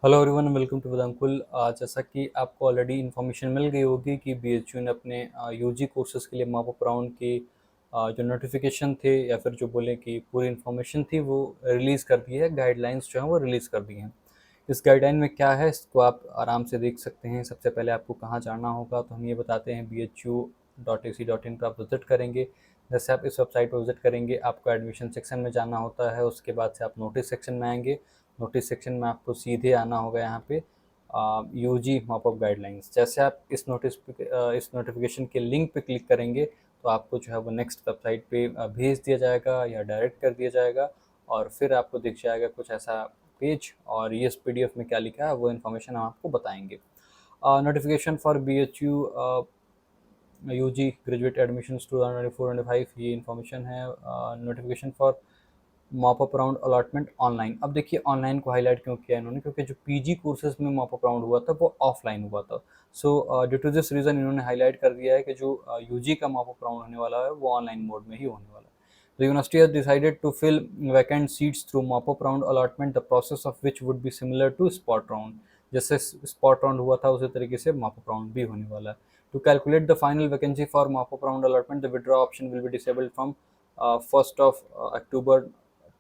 Hello everyone, welcome to Vedankul. जैसा कि आपको ऑलरेडी इन्फॉर्मेशन मिल गई होगी कि बीएचयू ने अपने यूजी कोर्सेज़ के लिए मॉप अप राउंड की जो नोटिफिकेशन थे या फिर जो बोले कि पूरी इन्फॉर्मेशन थी वो रिलीज़ कर दी है। गाइडलाइंस जो हैं वो रिलीज़ कर दी हैं। इस गाइडलाइन में क्या है इसको आप आराम से देख सकते हैं। सबसे पहले आपको कहाँ जाना होगा तो हम ये बताते हैं, bhu.ac.in पर आप विज़िट करेंगे। जैसे आप इस वेबसाइट पर विज़िट करेंगे, आपको एडमिशन सेक्शन में जाना होता है। उसके बाद से आप नोटिस सेक्शन में आएंगे। नोटिस सेक्शन में आपको सीधे आना होगा यहाँ पे यूजी मॉपअप गाइडलाइंस। जैसे आप इस नोटिफिकेशन के लिंक पे क्लिक करेंगे तो आपको जो है वो नेक्स्ट वेबसाइट पे भेज दिया जाएगा या डायरेक्ट कर दिया जाएगा, और फिर आपको दिख जाएगा कुछ ऐसा पेज, और ये इस पीडीएफ में क्या लिखा है वो इन्फॉर्मेशन हम आपको बताएंगे। Notification for BHU UG graduate admissions 2024-25 ये इन्फॉर्मेशन है। Notification for mop up round allotment online. अब देखिए ऑनलाइन को हाईलाइट क्यों किया इन्होंने, क्योंकि जो पीजी कोर्सेज में मॉप अप राउंड हुआ था वो ऑफलाइन हुआ था। So due to this reason इन्होंने हाईलाइट कर दिया है कि जो यूजी का मॉप अप राउंड होने वाला है वो ऑनलाइन मोड में ही होने वाला है। The university has decided to fill vacant seats through mop-up round allotment, the process of which would be similar to spot round. जैसे स्पॉट राउंड हुआ था उसी तरीके से मॉपअप राउंड भी होने वाला है। To calculate the final vacancy for mop up round allotment, the withdraw option will be disabled from 1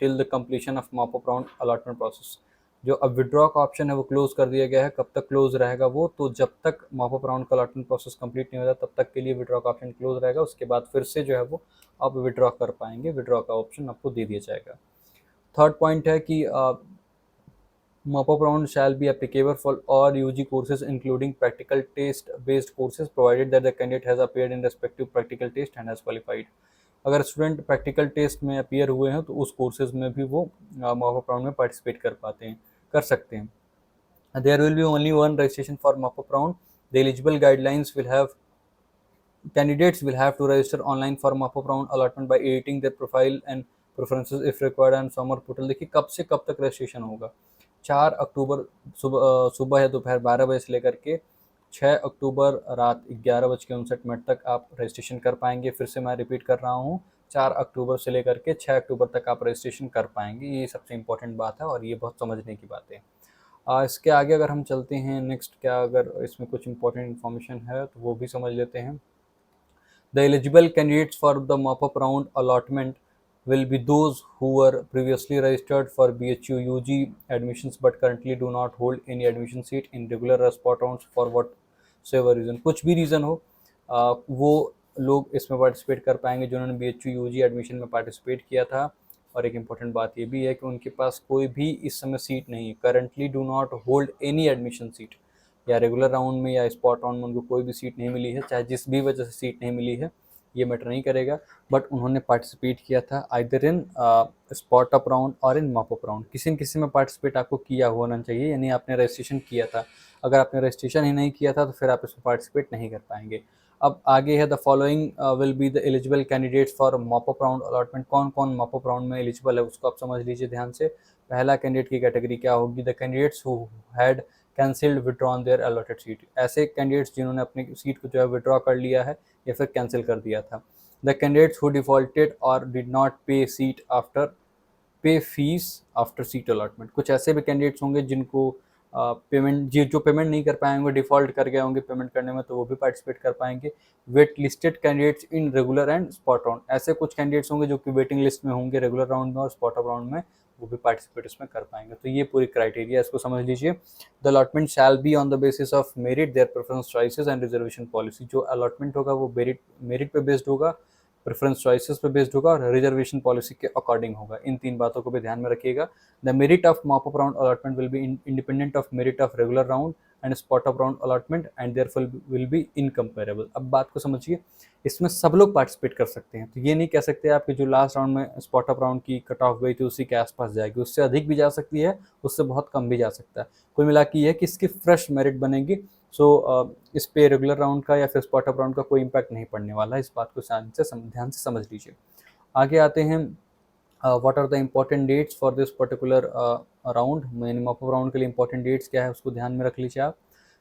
till the completion of mop up round allotment process. जो अब विड्रॉ का ऑप्शन है वो क्लोज कर दिया गया है। कब तक क्लोज रहेगा वो, तो जब तक मॉपअप राउंड का अलॉटमेंट प्रोसेस कंप्लीट नहीं होता तब तक के लिए विड्रॉ का ऑप्शन क्लोज रहेगा। उसके बाद फिर से जो है वो आप विड्रॉ कर पाएंगे, विड्रॉ का ऑप्शन आपको दे दिया जाएगा। थर्ड पॉइंट है कि mop-up round shall be applicable for all UG courses including practical test based courses provided that the candidate has appeared in respective practical test and has qualified। अगर student practical test में appear हुए हैं तो उस courses में भी वो mop up round में पार्टिसिपेट कर सकते हैं। There will be only one registration for mop up round. The eligible guidelines will have Candidates will have to register online for mop-up round allotment by editing their profile and preferences if required on summer portal. देखिए कब से कब तक registration होगा। 4 अक्टूबर सुबह या दोपहर 12 बजे से लेकर के 6 अक्टूबर रात 11:59 तक आप रजिस्ट्रेशन कर पाएंगे। फिर से मैं रिपीट कर रहा हूँ, 4 अक्टूबर से लेकर के 6 अक्टूबर तक आप रजिस्ट्रेशन कर पाएंगे। ये सबसे इम्पोर्टेंट बात है और ये बहुत समझने की बात है। इसके आगे अगर हम चलते हैं नेक्स्ट, क्या अगर इसमें कुछ इंपॉर्टेंट इन्फॉर्मेशन है तो वो भी समझ लेते हैं। The eligible candidates for the mop-up round allotment will be those who were previously registered for BHU UG admissions but currently do not hold any admission seat in regular or spot rounds for whatsoever reason। कुछ भी reason हो वो लोग इसमें participate कर पाएंगे जिन्होंने BHU UG admission में पार्टिसिपेट किया था। और एक इम्पॉर्टेंट बात ये भी है कि उनके पास कोई भी इस समय सीट नहीं है, currently do not hold any admission seat. या रेगुलर राउंड में या स्पॉट राउंड में उनको कोई भी सीट नहीं मिली है, चाहे जिस भी वजह से सीट नहीं मिली है ये मैटर नहीं करेगा, बट उन्होंने पार्टिसिपेट किया था either in spot up round और इन मॉप अप राउंड। किसी न किसी में पार्टिसिपेट आपको किया होना चाहिए, यानी आपने रजिस्ट्रेशन किया था। अगर आपने रजिस्ट्रेशन ही नहीं किया था तो फिर आप इसमें पार्टिसिपेट नहीं कर पाएंगे। अब आगे है, the following will be the eligible candidates for mop up round allotment. कौन कौन मॉप अप राउंड में एलिजिबल है उसको आप समझ लीजिए ध्यान से। पहला कैंडिडेट की कैटेगरी क्या होगी, the candidates who had cancelled withdrawn their allotted seat. ऐसे कैंडिडेट्स जिन्होंने अपनी सीट को जो है विड्रॉ कर लिया है या फिर कैंसिल कर दिया था। द कैंडिडेट्स हु डिफॉल्टेड और डिड नॉट पे सीट आफ्टर पे फीस आफ्टर सीट अलॉटमेंट। कुछ ऐसे भी कैंडिडेट्स होंगे जिनको पेमेंट जो पेमेंट नहीं कर पाए होंगे, डिफॉल्ट कर गए होंगे पेमेंट करने में, तो वो भी पार्टिसिपेट कर पाएंगे। Wait listed candidates in regular and spot round. ऐसे कुछ कैंडिडेट्स होंगे जो कि वेटिंग लिस्ट में होंगे रेगुलर राउंड में और स्पॉट अप राउंड में, वो भी पार्टिसिपेट इसमें कर पाएंगे। तो ये पूरी क्राइटेरिया इसको समझ लीजिए। The allotment shall be on the basis of merit, their preference choices and reservation policy. जो अलॉटमेंट होगा वो मेरिट पे बेस्ड होगा, प्रेफरेंस चॉइसेस पे बेस्ड होगा और रिजर्वेशन पॉलिसी के अकॉर्डिंग होगा। इन तीन बातों को भी ध्यान में रखिएगा। The merit of mop up round allotment will be independent of merit of regular round and spot up round allotment and therefore will be incomparable. अब बात को समझिए, इसमें सब लोग पार्टिसिपेट कर सकते हैं। तो ये नहीं कह सकते आप कि जो लास्ट राउंड में स्पॉट अप राउंड की कट ऑफ गई थी उसी के आसपास जाएगी, उससे अधिक भी जा सकती है, उससे बहुत कम भी जा सकता है। कुल मिला के ये है कि इसकी फ्रेश मेरिट बनेगी। सो इस पे रेगुलर राउंड का या फिर स्पॉट अप राउंड का कोई इम्पैक्ट नहीं पड़ने वाला है। इस बात को ध्यान से समझ लीजिए। आगे आते हैं, what are the important dates for this particular round. Minimum of round के लिए इंपॉर्टेंट डेट्स क्या है उसको ध्यान में रख लीजिए आप।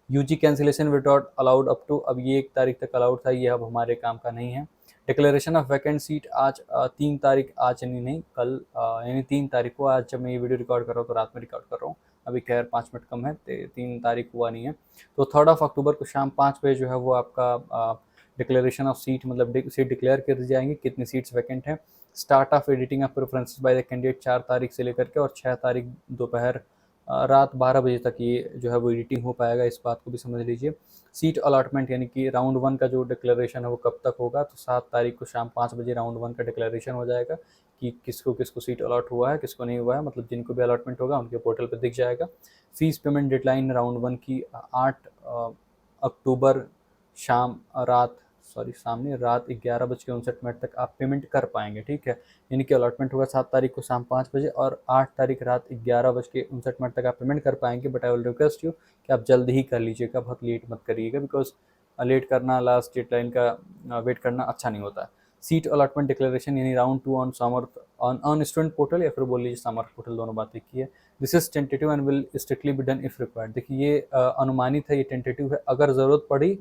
UG cancellation without allowed up to, अब ये 1 तारीख तक अलाउड था, ये अब हमारे काम का नहीं है। डिक्लेरेशन ऑफ वैकेंट सीट आज 3 तारीख, आज यानी नहीं कल, यानी 3 तारीख को, आज जब मैं ये वीडियो रिकॉर्ड कर रहा हूँ तो रात में रिकॉर्ड कर रहा हूँ, अभी खैर 5 मिनट कम है, 3 तारीख हुआ नहीं है। तो 3 अक्टूबर को शाम 5 बजे जो है वो आपका डिक्लेरेशन ऑफ सीट, मतलब सीट डिक्लेयर कर दी जाएंगी, कितनी सीट्स वैकेंट हैं। Start of editing of preferences by the candidate 4 तारीख से लेकर के और 6 तारीख दोपहर रात 12 बजे तक ये जो है वो एडिटिंग हो पाएगा, इस बात को भी समझ लीजिए। सीट अलॉटमेंट यानी कि राउंड 1 का जो डिक्लेरेशन है वो कब तक होगा, तो 7 तारीख को शाम 5 बजे राउंड 1 का डिक्लेरेशन हो जाएगा कि किसको किसको सीट अलॉट हुआ है, किसको नहीं हुआ है, मतलब जिनको भी अलॉटमेंट होगा उनके पोर्टल पर दिख जाएगा। फीस पेमेंट डेडलाइन राउंड 1 की 8 अक्टूबर शाम रात सॉरी सामने रात 11:59 तक आप पेमेंट कर पाएंगे, ठीक है। यानी कि अलॉटमेंट होगा 7 तारीख को शाम 5 बजे और 8 तारीख रात 11:59 तक आप पेमेंट कर पाएंगे। But I will request you कि आप जल्द ही कर लीजिएगा, बहुत लेट मत करिएगा, बिकॉज लेट करना, लास्ट डेडलाइन का वेट करना अच्छा नहीं होता है। सीट अलॉटमेंट डिक्लेरेशन यानी राउंड 2 ऑन सामर्थ ऑन स्टूडेंट पोर्टल या फिर बोल लीजिए सामर्थ पोर्टल, दोनों बात एक ही है। This is tentative and will strictly be done if required. देखिए ये अनुमानित है, ये टेंटेटिव है, अगर ज़रूरत पड़ी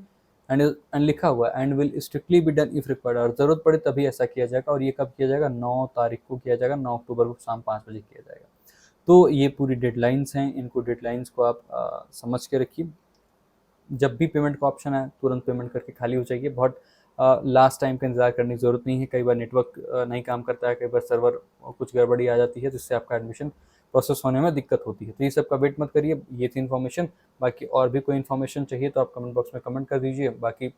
एंड लिखा हुआ है and will strictly be done if required, और ज़रूरत पड़े तभी ऐसा किया जाएगा। और ये कब किया जाएगा, 9 तारीख को किया जाएगा, 9 अक्टूबर को शाम 5 बजे किया जाएगा। तो ये पूरी डेडलाइंस हैं, इनको डेडलाइंस को आप समझ के रखिए। जब भी पेमेंट का ऑप्शन है तुरंत पेमेंट करके खाली हो जाइए, बहुत लास्ट टाइम का इंतजार करने की ज़रूरत नहीं है। कई बार नेटवर्क नहीं काम करता है, कई बार सर्वर कुछ गड़बड़ी आ जाती है जिससे आपका एडमिशन प्रोसेस होने में दिक्कत होती है। तो ये सब का वेट मत करिए, ये थी इन्फॉर्मेशन। बाकी और भी कोई इन्फॉर्मेशन चाहिए तो आप कमेंट बॉक्स में कमेंट कर दीजिए। बाकी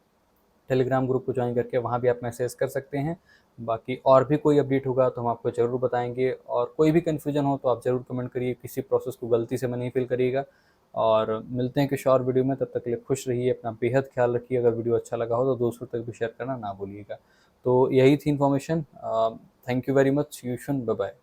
टेलीग्राम ग्रुप को ज्वाइन करके वहाँ भी आप मैसेज कर सकते हैं। बाकी और भी कोई अपडेट होगा तो हम आपको ज़रूर बताएंगे, और कोई भी कन्फ्यूजन हो तो आप ज़रूर कमेंट करिए, किसी प्रोसेस को गलती से मैं नहीं फील करिएगा। और मिलते हैं किसी और वीडियो में, तब तक के लिए खुश रहिए, अपना बेहद ख्याल रखिए। अगर वीडियो अच्छा लगा हो तो दोस्तों तक भी शेयर करना ना भूलिएगा। तो यही थी information. Thank you very much, you soon, bye bye.